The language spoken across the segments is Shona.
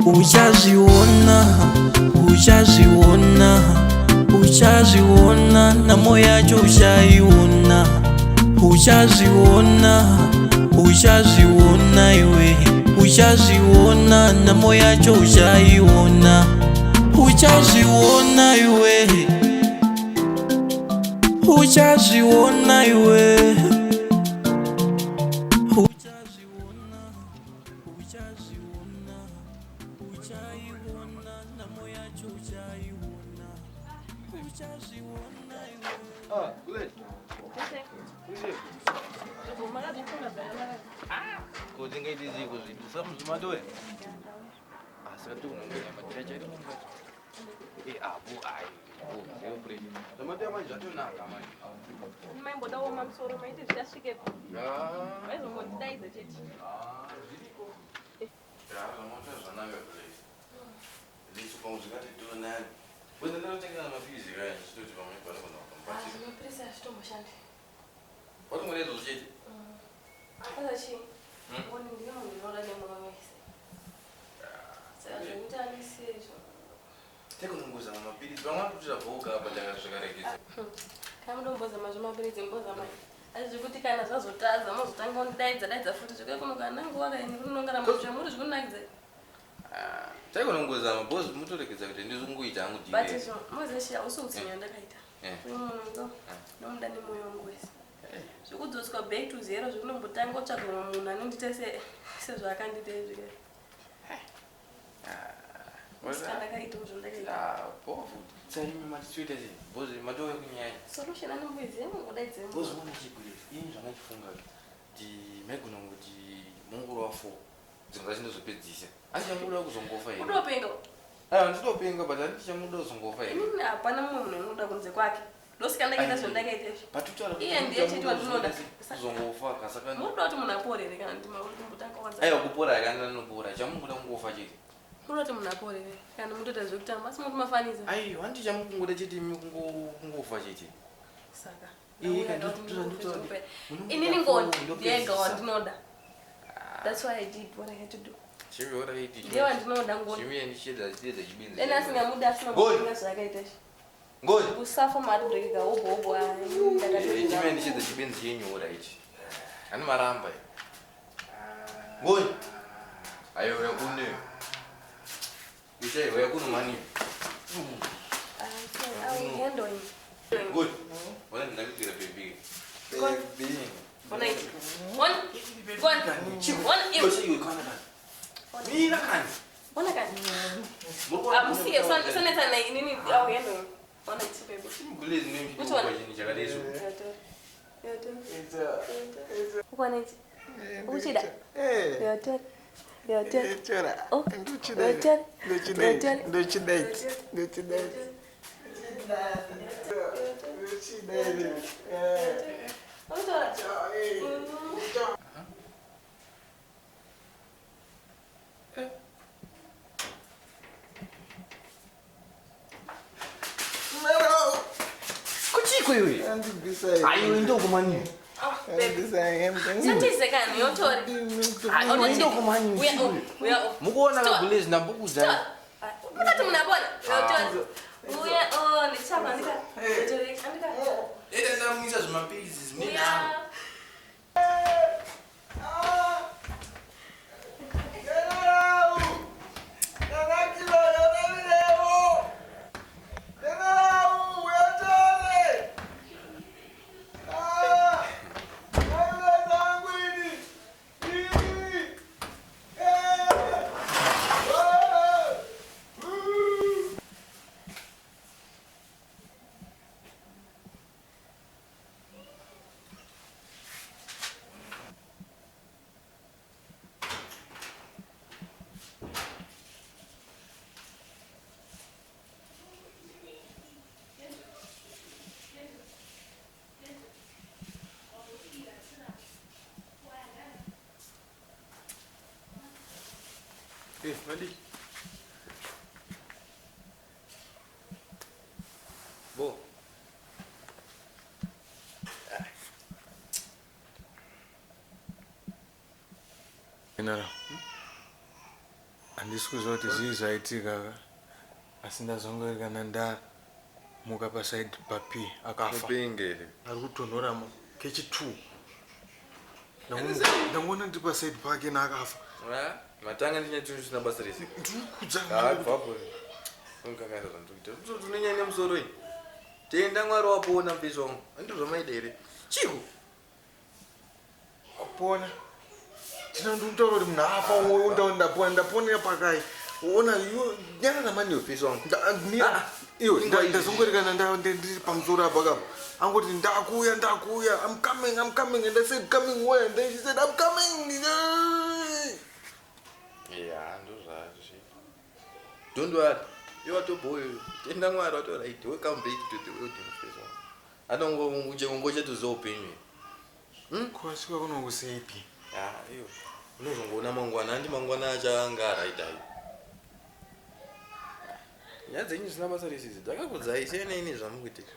Uchaziona, uchaziona, uchaziona, na moyo yacho ushaiona. Uchaziona, uchaziona iwe, uchaziona, na moyo yacho ushaiona. Uchaziona iwe, uchaziona iwe. Ah, good. Kuzinga hizi kuzi. Sasa mzumadoe. Sasa tu unaongea machache ile mambo. Abu ai. Sio free. Tumadoe maji hata na kama. Mambo dawo mamsoro maiti tutashike. Wewe ngondai za cheti. Ziliko. Moto sana wewe. Ndicho kwa mzikati tu nani. Wewe ndio unataka mafizi gani? Sio tu kama kwa nini Sio presa ya shito mshandi. Watu mwerezo cheti. Sasa chi. Woni ndio unaona ni mwana wese. Sasa ndani sio. Teko nunguza mama pili. Bwana tutavuka hapa janga tushakareke. Kama ndo mboza majuma pili zimboza mai. Azikuti kana zazotaza mozotanga undaidza futi zvike kunogana nangu wakaini kunongara muzva muri zvikunakidza. Teko nunguza mabozi mutorekeza kuti ndizunguita hangu diwe. But so mozeshi ausokutsinya ndakaita. Munhu nomudani moyo wangu wese. Zvikudzoswa back to zero zvikunombotanga utsvaga munhu anondita sezvaakandita izvi. Ndakaita zvondakaita. Pofu. Saimi matsuita zi. Bozi madowe kunyanya. Solution anomboiziva mungodaidze. Bozi wona chigure. Ini zvamachifunga kuti megona kuti mungoro wafo dzinga zvinozopedzisa. Achamuda kuzongofa here. Unopenga. Ndinopenga but andichamuda kuzongofa here. Ini hapana mumwe munhu unoda kunze kwake. Ndosika zvondakaita izvi. Patutaura kuti iye ndiye cheti wandinoda kuzongofa kasaka munoda kuti munhu aporere kana ndimaumbotanga kwanza. Aiwa kupora yakanda nopora. Chamungoda kungofa chete. Munoda kuti munhu aporere kana mutoita zvekutamba asi mukumafaniza. Aiwa handichamukungoda chete kungofa chete. Saka. Inini inini ngoni ndiyega wandinoda. That's why I did what I had to do. Chivi what I did. Ndiye wandinoda ngoni. Chivi ndichedza chidedza chibinzi. Then asingamuda asinokuinga zvakaita izvi. Ngoni. Usafa madbreak ga obo ndakati. Chivi ndichedza chibinzi chenyora ichi. Ani maramba. Ngoni. Ayo yakune. Ichai yakuno mani. I handle him. Good. Wala ndakutira baby. Baby. One. Mira kan. Bona kan. Amusiye soneta na nini au handle him. Bona it's baby. Bulezi mimi kwa jini chakalezo. Bona it. Uchida. Yote. Oh. Kuchiko iwe. Ayo ndo kumani. Satisekani yotori. Ndo kumani. Mukuona kabulezi na bukuza. Mukati munabona yotori. Uya ndichapa ndika. Yotori andika. Ede namisa zimapilizi zimina. Ready? Bo. Nara. Handisi kuziva kuti zvii zvaitika ka asi ndazongorikana ndamuka pasaidi papi akafa ari kutonhora kechi2 ndangoona ndiri pasaidi pake naakafa matanga ndinyatosina basa rese ndikudzaunonyanya musoro iyi tenda mwari wapona mupesi wangu andizvamaida here chiko kupona tina ndimutaura kuti munhu afa ndaponera pakai ona nyara namaniwe mupesi wangu iwe ndazongorikana ndiri pamusoro apa kapa angoti ndakuya I'm coming and I said coming where and then she said I'm coming. Yeah, don't worry. You are to boy. Tenda mwari right. Welcome back to the world mupesi wangu. Anongoje tuzopenye. Kwasvika kunongoseipi iyo unozongoona mangwana handi mangwana achanga araidai nyaya dzenyu zvisina basa resizi ndakakudzai seneini zvamukuitika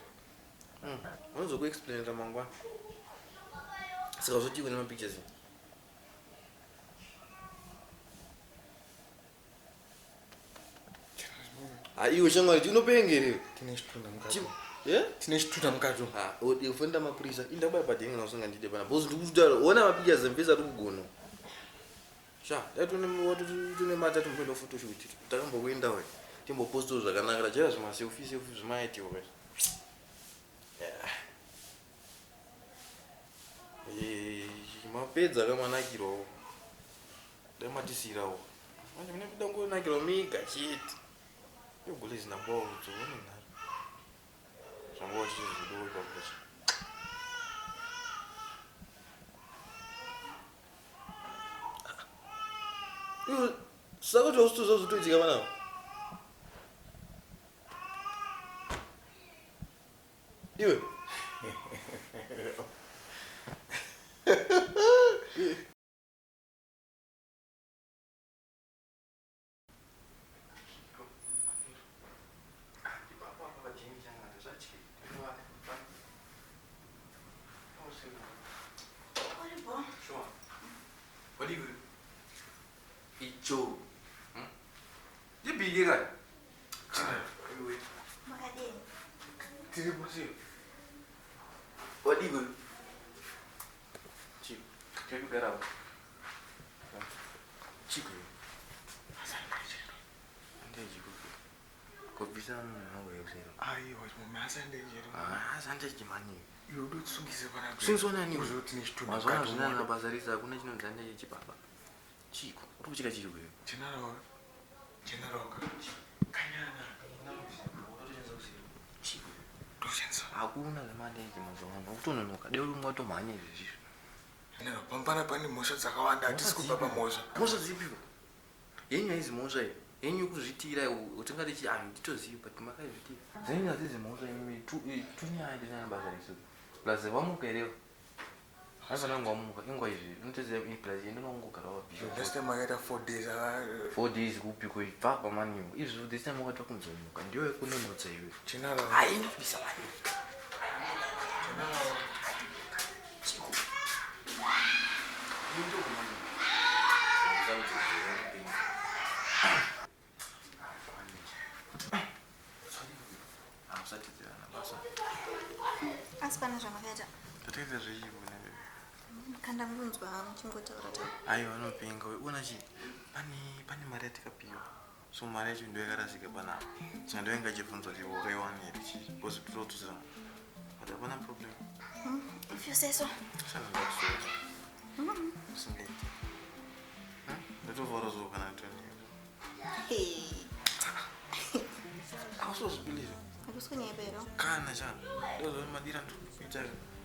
unozokuexplainera mangwana saka zvotiwe nemapictures iwe shamwari unopengerewe tine chitunda mukato ufenda mapurisa indakubaya padhenga nausanga ndide pana bcause ndikutaura ona mapictures mupesi ari kugono tune mata timboenda photoshoot takambokuendawe timbopostawo zvakanaka tachera zvimaselfi zvimaitiwa mapedza akamanakirawo damatisirawo manje mune kuda ngonakirawo miga chete yogole zinambawo dzoonenharo zvangowa chichizvidowo ipapocha saka kuti usitoza zvotoitika vanavo iwe icho ndibhike kani tiri kusi wadiko chiko kekugarawo chiko ndechiko kobvisa munhu weusero aiwa mumasandejero asandechimani iwe udotsungise panamazuva zvinana basa risa hakuna chinonzanda chechibaba chiko uri kuchika chiri kweyo chenarauka kanyana chiko ndochenza hakuna zvemandeji mazuva ano akutononoka deo rumwe watomhanya izvezvizvo pambana pane mhosva dzakawanda hatisi kubva pamhosva dzipiwa yenyu haizi mhosva iyi yenyu kuzvitira utingati nditozivi but makaizvitira dzenyu hadzizi mhosva tunyaya tisana basa risu plus vamuka irevo haifana kunge wamuka ingwa izvi unotoziva plus yendinongogarawo last time akaita 4 days kupi kuibva pamaniwo izvi this time wakatwa kunzomuka ndiyo yekunonotsa iwe chenara hainobvisa mani asi pana zvamakaita tataita zvechivo kanda munzwa muchingotaura aiwa anopenga ona chi pane mari yatikapiwa so mari yacho ndo yakarasika panapa saka ndoinga chibvunzwa kuti wakaiwaniri chipozi totusira but hapana problem if you say so sandakusoa singaiti ndotovhara zuva kana toni ausozvipilizo akusikunyepero kana chana ndozomadira ndikuita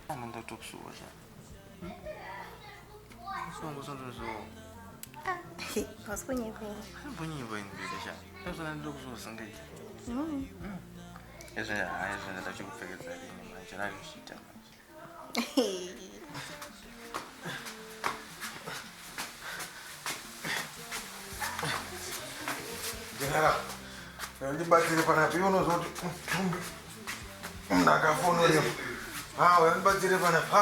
anandatokusuwa chana songosonozoa wasikunyepero mbonyimbo ingibile chana ndozona ndokusuwa singaiti ezvo ndachikupfekedza rini manje razvichita manje Jenara, ndibatsire panapi unozoti ndakafonera ndibatsire panapi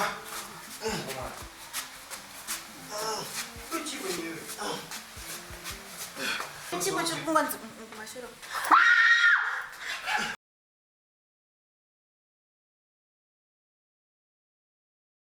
chimwe chiri kungonzi kumashure